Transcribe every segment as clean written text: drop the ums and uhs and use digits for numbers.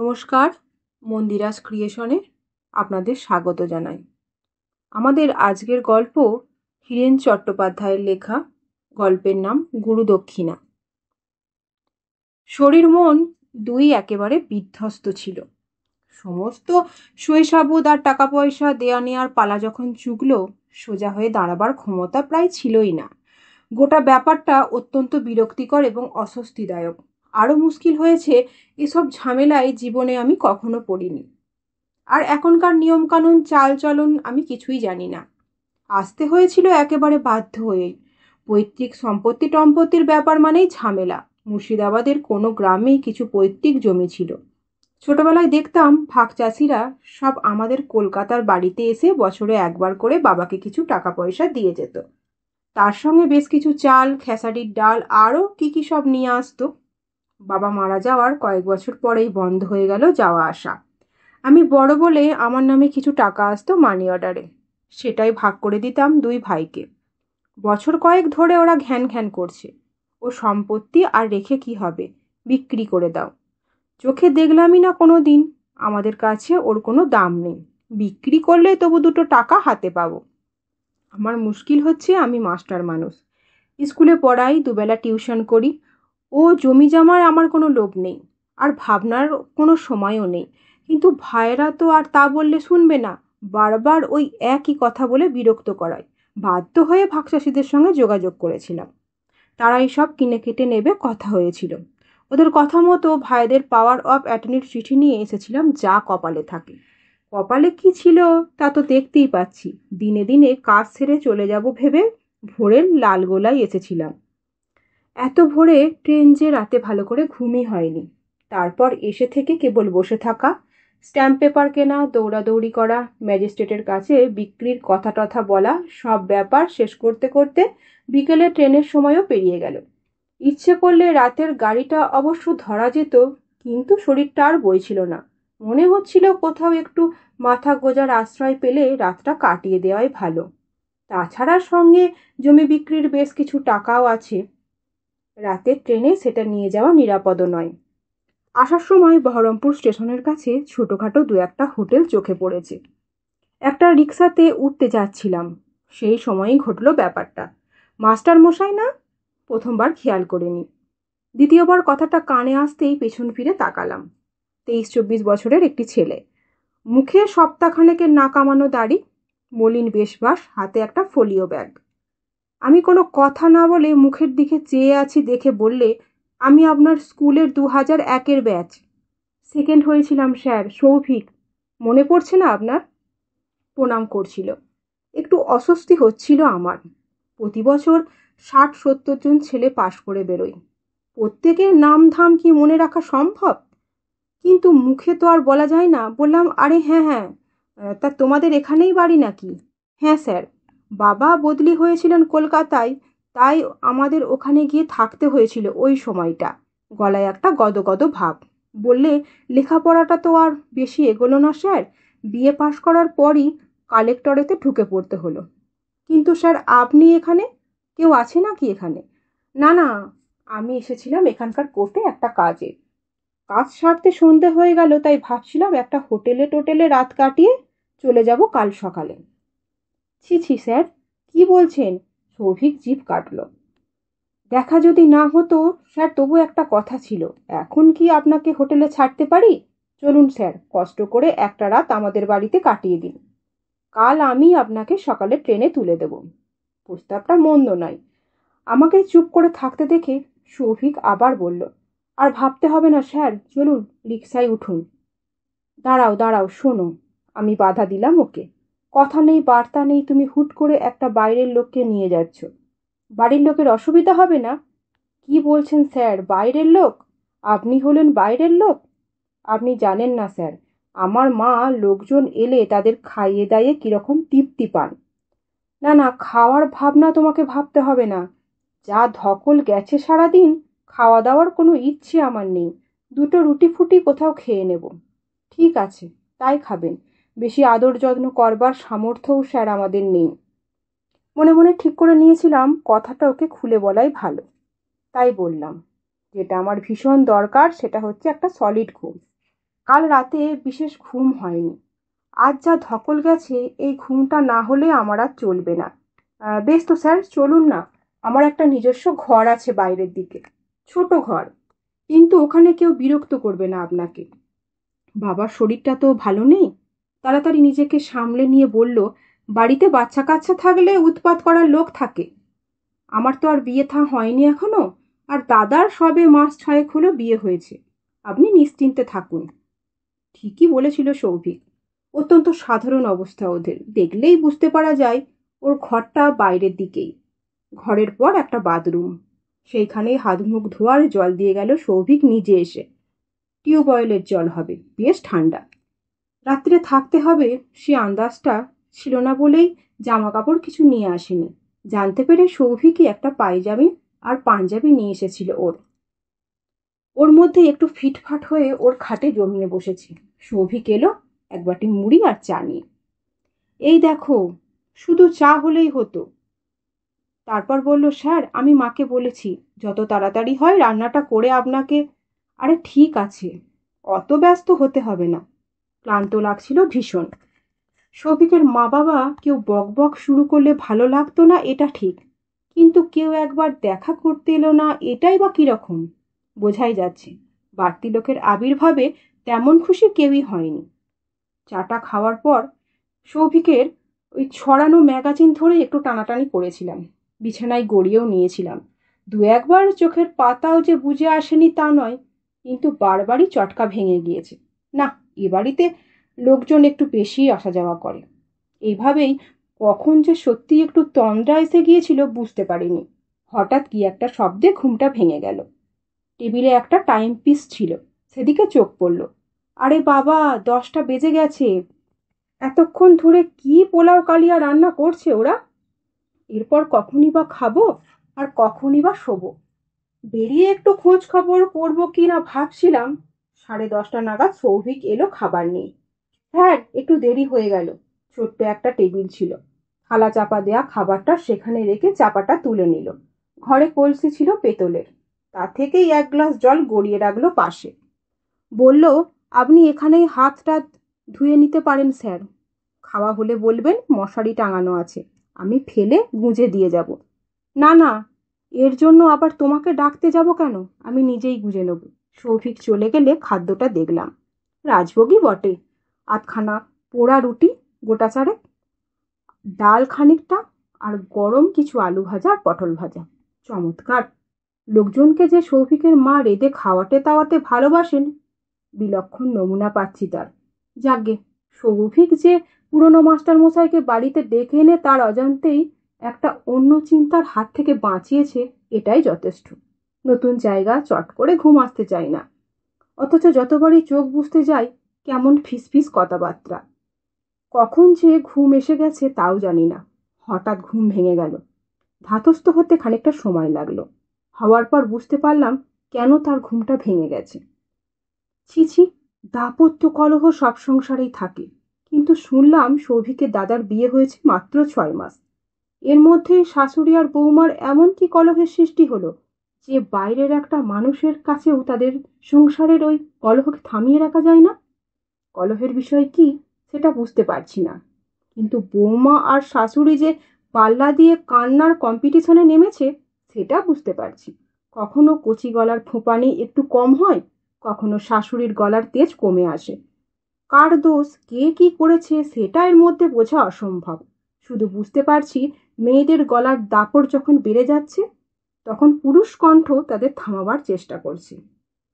নমস্কার, মন্দিরাস ক্রিয়েশনে আপনাদের স্বাগত জানাই। আমাদের আজকের গল্প হীরেন চট্টোপাধ্যায়ের লেখা। গল্পের নাম গুরুদক্ষিণা। শরীর মন দুই একেবারে বিধ্বস্ত ছিল। সমস্ত শৈশাবোধ আর টাকা পয়সা দেয়া নেয়ার পালা যখন চুকল, সোজা হয়ে দাঁড়াবার ক্ষমতা প্রায় ছিলই না। গোটা ব্যাপারটা অত্যন্ত বিরক্তিকর এবং অস্বস্তিদায়ক। আরও মুশকিল হয়েছে, এসব ঝামেলায় জীবনে আমি কখনো পড়িনি। আর এখনকার নিয়মকানুন চালচলন আমি কিছুই জানি না। আসতে হয়েছিল একেবারে বাধ্য হয়েই। পৈতৃক সম্পত্তি টম্পত্তির ব্যাপার মানেই ঝামেলা। মুর্শিদাবাদের কোনো গ্রামেই কিছু পৈতৃক জমি ছিল। ছোটবেলায় দেখতাম ভাগ চাষিরা সব আমাদের কলকাতার বাড়িতে এসে বছরে একবার করে বাবাকে কিছু টাকা পয়সা দিয়ে যেত। তার সঙ্গে বেশ কিছু চাল, খেসারির ডাল আরও কি সব নিয়ে আসতো। বাবা মারা যাওয়ার কয়েক বছর পরেই বন্ধ হয়ে গেল যাওয়া আসা। আমি বড় বলে আমার নামে কিছু টাকা আসতো মানি অর্ডারে। সেটাই ভাগ করে দিতাম দুই ভাইকে। বছর কয়েক ধরে ওরা ঘ্যান ঘ্যান করছে, ও সম্পত্তি আর রেখে কি হবে, বিক্রি করে দাও। চোখে দেখলামই না কোনো দিন। আমাদের কাছে ওর কোনো দাম নেই। বিক্রি করলে তবু দুটো টাকা হাতে পাবো। আমার মুশকিল হচ্ছে, আমি মাস্টার মানুষ, স্কুলে পড়াই, দুবেলা টিউশন করি। ও জমি জমার আমার কোনো লোভ নেই, আর ভাবনার কোনো সময়ও নেই। কিন্তু ভাইয়েরা তো আর তা বললে শুনবে না। বারবার ওই একই কথা বলে বিরক্ত করায়। বাধ্য হয়ে ভাগচাষীদের সঙ্গে যোগাযোগ করেছিলাম। তারা এইসব কিনে কেটে নেবে কথা হয়েছিল। ওদের কথা মতো ভাইদের পাওয়ার অফ অ্যাটর্নির চিঠি নিয়ে এসেছিলাম, যা কপালে থাকে। কপালে কি ছিল তা তো দেখতেই পাচ্ছি। দিনে দিনে কাজ ছেড়ে চলে যাব ভেবে ভোরের লালগোলায় এসেছিলাম। এত ভোরে ট্রেন যে, রাতে ভালো করে ঘুমই হয়নি। তারপর এসে থেকে কেবল বসে থাকা, স্ট্যাম্প পেপার কেনা, দৌড়াদৌড়ি করা, ম্যাজিস্ট্রেটের কাছে বিক্রির কথা টথা বলা, সব ব্যাপার শেষ করতে করতে বিকেলে ট্রেনের সময়ও পেরিয়ে গেল। ইচ্ছে করলে রাতের গাড়িটা অবশ্য ধরা যেত, কিন্তু শরীরটা আর বইছিল না। মনে হচ্ছিল কোথাও একটু মাথা গোজার আশ্রয় পেলে রাতটা কাটিয়ে দেওয়াই ভালো। তাছাড়া সঙ্গে জমি বিক্রির বেশ কিছু টাকাও আছে। রাতের ট্রেনে সেটা নিয়ে যাওয়া নিরাপদও নয়। আসার সময় বহরমপুর স্টেশনের কাছে ছোটখাটো দু একটা হোটেল চোখে পড়েছে। একটা রিক্সাতে উঠতে যাচ্ছিলাম, সেই সময়ই ঘটল ব্যাপারটা। মাস্টার মশাই না? প্রথমবার খেয়াল করিনি। দ্বিতীয়বার কথাটা কানে আসতেই পেছন ফিরে তাকালাম। 23-24 বছরের একটি ছেলে, মুখে সপ্তাহখানেকের না কামানো দাড়ি, মলিন বেশবাস, হাতে একটা ফোলিও ব্যাগ। আমি কোনো কথা না বলে মুখের দিকে চেয়ে আছি দেখে বললে, আমি আপনার স্কুলের 2001-এর ব্যাচ। সেকেন্ড হয়েছিলাম স্যার, সৌভিক। মনে পড়ছে না আপনার? প্রণাম করছিল। একটু অস্বস্তি হচ্ছিল আমার। প্রতি বছর 60-70 জন ছেলে পাশ করে বেরোয়। প্রত্যেকের নাম ধাম কি মনে রাখা সম্ভব? কিন্তু মুখে তো আর বলা যায় না। বললাম, আরে হ্যাঁ হ্যাঁ, তা তোমাদের এখানেই বাড়ি নাকি? হ্যাঁ স্যার, বাবা বদলি হয়েছিলেন কলকাতায়, তাই আমাদের ওখানে গিয়ে থাকতে হয়েছিল ওই সময়টা। গলায় একটা গদগদ ভাব। বললে, লেখাপড়াটা তো আর বেশি এগোলো না স্যার। বিএ পাশ করার পরই কালেক্টরেতে ঢুকে পড়তে হলো। কিন্তু স্যার, আপনি এখানে? কেউ আছে নাকি এখানে? না না, আমি এসেছিলাম এখানকার কোর্টে একটা কাজে। কাজ সারতে সন্ধে হয়ে গেল, তাই ভাবছিলাম একটা হোটেলে টোটেলে রাত কাটিয়ে চলে যাব কাল সকালে। ছি ছি স্যার, কি বলছেন? সৌভিক জিভ কাটল। দেখা যদি না হতো স্যার, তবু একটা কথা ছিল। এখন কি আপনাকে হোটেলে ছাড়তে পারি? চলুন স্যার, কষ্ট করে একটা রাত আমাদের বাড়িতে কাটিয়ে দিন। কাল আমি আপনাকে সকালে ট্রেনে তুলে দেব। প্রস্তাবটা মন্দ নয়। আমাকে চুপ করে থাকতে দেখে সৌভিক আবার বলল, আর ভাবতে হবে না স্যার, চলুন রিকশায় উঠুন। দাঁড়াও দাঁড়াও, শোনো। আমি বাধা দিলাম ওকে। কথা নেই বার্তা নেই, তুমি হুট করে একটা বাইরের লোককে নিয়ে যাচ্ছ। বাড়ির লোকের অসুবিধা হবে না? কি বলছেন স্যার, বাইরের লোক? আপনি হলেন বাইরের লোক? আপনি জানেন না স্যার, আমার মা লোকজন এলে তাদের খাইয়ে দাইয়ে কিরকম তৃপ্তি পান। না না, খাওয়ার ভাবনা তোমাকে ভাবতে হবে না। যা ধকল গেছে সারাদিন, খাওয়া দাওয়ার কোনো ইচ্ছে আমার নেই। দুটো রুটি ফুটি কোথাও খেয়ে নেব। ঠিক আছে, তাই খাবেন। বেশি আদর যত্ন করবার সামর্থ্যও স্যার আমাদের নেই। মনে মনে ঠিক করে নিয়েছিলাম কথাটা ওকে খুলে বলাই ভালো। তাই বললাম, যেটা আমার ভীষণ দরকার সেটা হচ্ছে একটা সলিড ঘুম। কাল রাতে বিশেষ ঘুম হয়নি। আজ যা ধকল গেছে, এই ঘুমটা না হলে আমার আর চলবে না। বেশ তো স্যার, চলুন না। আমার একটা নিজস্ব ঘর আছে বাইরের দিকে, ছোট ঘর, কিন্তু ওখানে কেউ বিরক্ত করবে না আপনাকে। বাবার শরীরটা তো ভালো নেই। তাড়াতাড়ি নিজেকে সামলে নিয়ে বলল, বাড়িতে বাচ্চা কাচ্চা থাকলে উৎপাত করার লোক থাকে। আমার তো আর বিয়ে হয়নি এখনো, আর দাদার সবে মাস 6 হলো বিয়ে হয়েছে। আপনি নিশ্চিন্তে থাকুন। ঠিকই বলেছিল সৌভিক। অত্যন্ত সাধারণ অবস্থা ওদের, দেখলেই বুঝতে পারা যায় ওর ঘরটা বাইরের দিকেই। ঘরের পর একটা বাথরুম, সেইখানেই হাত মুখ ধোয়ার জল দিয়ে গেল সৌভিক নিজে এসে। টিউবওয়েলের জল হবে, বেশ ঠান্ডা। রাত্রে থাকতে হবে সে আন্দাজটা ছিল না বলেই জামা কাপড় কিছু নিয়ে আসেনি। জানতে পেরে সৌভিকই একটা পায়জামি আর পাঞ্জাবি নিয়ে এসেছিল ওর মধ্যে একটু ফিটফাট হয়ে ওর খাটে জমিয়ে বসেছে। সৌভিক এলো এক বাটি মুড়ি আর চা নিয়ে। এই দেখো, শুধু চা হলেই হতো। তারপর বলল, স্যার আমি মাকে বলেছি যত তাড়াতাড়ি হয় রান্নাটা করে আপনাকে। আরে ঠিক আছে, অত ব্যস্ত হতে হবে না। ক্লান্ত লাগছিল ভীষণ। সৌভিকের মা বাবা কেউ বকবক শুরু করলে ভালো লাগতো না, এটা ঠিক, কিন্তু কেউ একবার দেখা করতে এলো না, এটাই বা কিরকম। বোঝাই যাচ্ছে বাড়তি লোকের আবির্ভাবে তেমন খুশি কেউই হয়নি। চাটা খাওয়ার পর সৌভিকের ওই ছড়ানো ম্যাগাজিন ধরে একটু টানাটানি করেছিলাম। বিছানায় গড়িয়েও নিয়েছিলাম। দু একবার চোখের পাতাও যে বুঝে আসেনি তা নয়, কিন্তু বারবারই চটকা ভেঙে গিয়েছে। না, এ বাড়িতে লোকজন একটু বেশি আসা যাওয়া করে। এইভাবেই কখন যে সত্যি একটু তন্দ্রা এসে গিয়েছিল বুঝতে পারিনি। হঠাৎ কি একটা শব্দে ঘুমটা ভেঙে গেল। টেবিলে একটা টাইম পিস ছিল, সেদিকে চোখ পড়ল। আরে বাবা, 10টা বেজে গেছে। এতক্ষণ ধরে কি পোলাও কালিয়া রান্না করছে ওরা! এরপর কখনই বা খাবো আর কখনই বা শোবো। বেরিয়ে একটু খোঁজ খবর করবো কি না ভাবছিলাম, 10:30 নাগাদ সৌভিক এলো খাবার নিয়ে। হ্যাঁ, একটু দেরি হয়ে গেল। ছোট্ট একটা টেবিল ছিল, থালা চাপা দেয়া খাবারটা সেখানে রেখে চাপাটা তুলে নিল। ঘরে কলসি ছিল পেতলের, তা থেকেই এক গ্লাস জল গড়িয়ে রাখলো পাশে। বলল, আপনি এখানেই হাত টাত ধুয়ে নিতে পারেন স্যার। খাওয়া হলে বলবেন, মশারি টাঙানো আছে, আমি ফেলে গুঁজে দিয়ে যাব। না না, এর জন্য আবার তোমাকে ডাকতে যাব কেন, আমি নিজেই গুঁজে নেব। সৌভিক চলে গেলে খাদ্যটা দেখলাম। রাজভোগই বটে। আধখানা পোড়া রুটি, গোটা চারেক, ডাল খানিকটা, আর গরম কিছু আলু ভাজা আর পটল ভাজা। চমৎকার! লোকজনকে যে সৌভিকের মা রেঁধে খাওয়াতে তাওয়াতে ভালোবাসেন, বিলক্ষণ নমুনা পাচ্ছি তার। যাকগে, সৌভিক যে পুরনো মাস্টার মশাইকে বাড়িতে ডেকে এনে তার অজান্তেই একটা অন্য চিন্তার হাত থেকে বাঁচিয়েছে, এটাই যথেষ্ট। নতুন জায়গা, চট করে ঘুম আসতে চাই না, অথচ যতবারই চোখ বুজতে যাই কেমন ফিসফিস কথাবার্তা। কখন যে ঘুম এসে গেছে তাও জানি না। হঠাৎ ঘুম ভেঙে গেল। ধাতস্থ হতে খানিকটা সময় লাগলো। হওয়ার পর বুঝতে পারলাম কেন তার ঘুমটা ভেঙে গেছে। ছি ছি, দাপত্য কলহ সব সংসারেই থাকে, কিন্তু শুনলাম সৌভিকের দাদার বিয়ে হয়েছে মাত্র 6 মাস। এর মধ্যে শাশুড়ি আর বৌমার এমন কি কলহের সৃষ্টি হলো যে বাইরের একটা মানুষের কাছেও তাদের সংসারের ওই কলহকে থামিয়ে রাখা যায় না। কলহের বিষয় কি সেটা বুঝতে পারছি না, কিন্তু বৌমা আর শাশুড়ি যে পাল্লা দিয়ে কান্নার কম্পিটিশনে নেমেছে সেটা বুঝতে পারছি। কখনো কচি গলার ফোঁপানি একটু কম হয়, কখনো শাশুড়ির গলার তেজ কমে আসে। কার দোষ, কে কি করেছে সেটা এর মধ্যে বোঝা অসম্ভব। শুধু বুঝতে পারছি মেয়েদের গলার দাপট যখন বেড়ে যাচ্ছে, তখন পুরুষ কণ্ঠ তাদের থামাবার চেষ্টা করছে।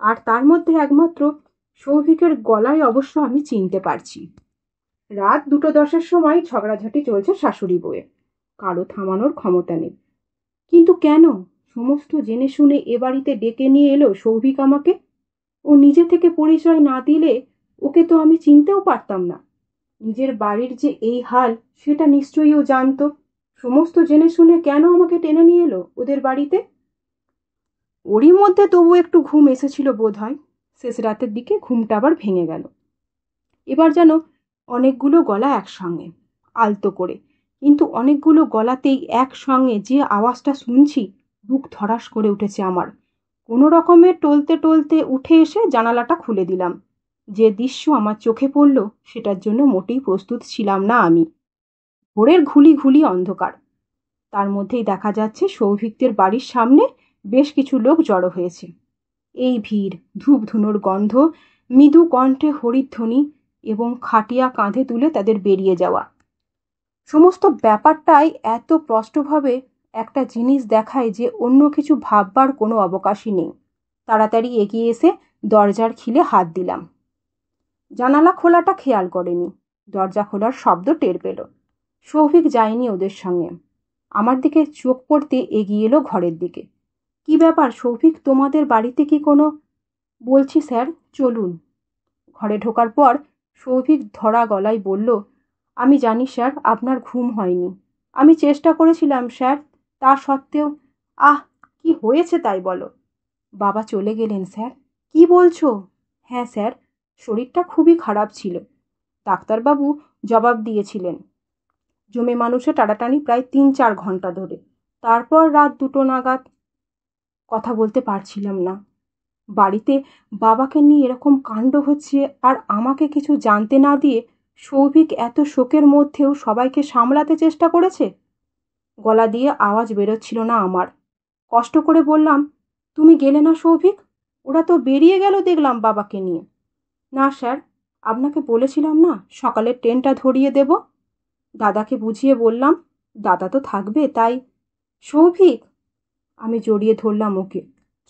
আর তার মধ্যে একমাত্র সৌভিকের গলায় অবশ্য আমি চিনতে পারছি। রাত 2:10-এর সময় ঝগড়াঝাটি চলছে শাশুড়ি বউয়ে, কারো থামানোর ক্ষমতা নেই। কিন্তু কেন? সমস্ত জেনে শুনে এ বাড়িতে ডেকে নিয়ে এলো সৌভিক আমাকে। ও নিজে থেকে পরিচয় না দিলে ওকে তো আমি চিনতেও পারতাম না। নিজের বাড়ির যে এই হাল সেটা নিশ্চয়ই ও জানতো। সমস্ত জেনে শুনে কেন আমাকে টেনে নিয়ে এলো ওদের বাড়িতে? ওরই মধ্যে তবু একটু ঘুম এসেছিল বোধ হয়। শেষ রাতের দিকে ঘুমটা আবার ভেঙে গেল। এবার যেন অনেকগুলো গলা একসঙ্গে, আলতো করে, কিন্তু অনেকগুলো গলাতেই একসঙ্গে যে আওয়াজটা শুনছি, বুক ধড়াস করে উঠেছে আমার। কোনো রকমে টলতে টলতে উঠে এসে জানালাটা খুলে দিলাম। যে দৃশ্য আমার চোখে পড়ল সেটার জন্য মোটেই প্রস্তুত ছিলাম না আমি। ভোরের ঘুলি ঘুলি অন্ধকার, তার মধ্যেই দেখা যাচ্ছে সৌভিকদের বাড়ির সামনে বেশ কিছু লোক জড়ো হয়েছে। এই ভিড়, ধূপ ধুনোর গন্ধ, মৃদু কণ্ঠে হরিধ্বনি এবং খাটিয়া কাঁধে তুলে তাদের বেরিয়ে যাওয়া, সমস্ত ব্যাপারটাই এত স্পষ্টভাবে একটা জিনিস দেখায় যে অন্য কিছু ভাববার কোনো অবকাশই নেই। তাড়াতাড়ি এগিয়ে এসে দরজার খিলে হাত দিলাম। জানালা খোলাটা খেয়াল করেনি, দরজা খোলার শব্দ টের পেল। সৌভিক যায়নি ওদের সঙ্গে। আমার দিকে চোখ পড়তে এগিয়ে এলো ঘরের দিকে। কি ব্যাপার সৌভিক, তোমাদের বাড়িতে কি কোনো? বলছি স্যার, চলুন। ঘরে ঢোকার পর সৌভিক ধরা গলায় বলল, আমি জানি স্যার আপনার ঘুম হয়নি। আমি চেষ্টা করেছিলাম স্যার, তা সত্ত্বেও। আহ, কি হয়েছে তাই বলো। বাবা চলে গেলেন স্যার। কি বলছো? হ্যাঁ স্যার, শরীরটা খুবই খারাপ ছিল। ডাক্তারবাবু জবাব দিয়েছিলেন। জমে মানুষে টানাটানি প্রায় ৩-৪ ঘন্টা ধরে। তারপর রাত 2টো নাগাদ। কথা বলতে পারছিলাম না। বাড়িতে বাবাকে নিয়ে এরকম কাণ্ড হচ্ছে আর আমাকে কিছু জানতে না দিয়ে সৌভিক এত শোকের মধ্যেও সবাইকে সামলাতে চেষ্টা করেছে। গলা দিয়ে আওয়াজ বেরোচ্ছিল না আমার। কষ্ট করে বললাম, তুমি গেলে না সৌভিক? ওরা তো বেরিয়ে গেল দেখলাম বাবাকে নিয়ে। না স্যার, আপনাকে বলেছিলাম না সকালের ট্রেনটা ধরিয়ে দেব। দাদাকে বুঝিয়ে বললাম, দাদা তো থাকবে তাই। সৌভিক, আমি জড়িয়ে ধরলাম ওকে।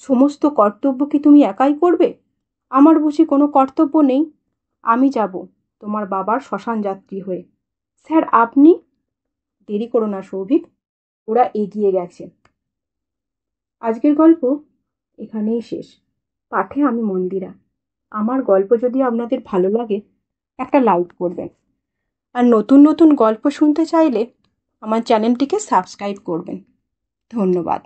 সমস্ত কর্তব্য কি তুমি একাই করবে? আমার বুঝি কোনো কর্তব্য নেই? আমি যাব তোমার বাবার শ্মশান যাত্রী হয়ে। স্যার আপনি? দেরি করো না সৌভিক, ওরা এগিয়ে গেছে। আজকের গল্প এখানেই শেষ। পাঠে আমি মন্দিরা। আমার গল্প যদি আপনাদের ভালো লাগে একটা লাইক করবেন, আর নতুন নতুন গল্প শুনতে চাইলে আমার চ্যানেলটিকে সাবস্ক্রাইব করবেন। ধন্যবাদ।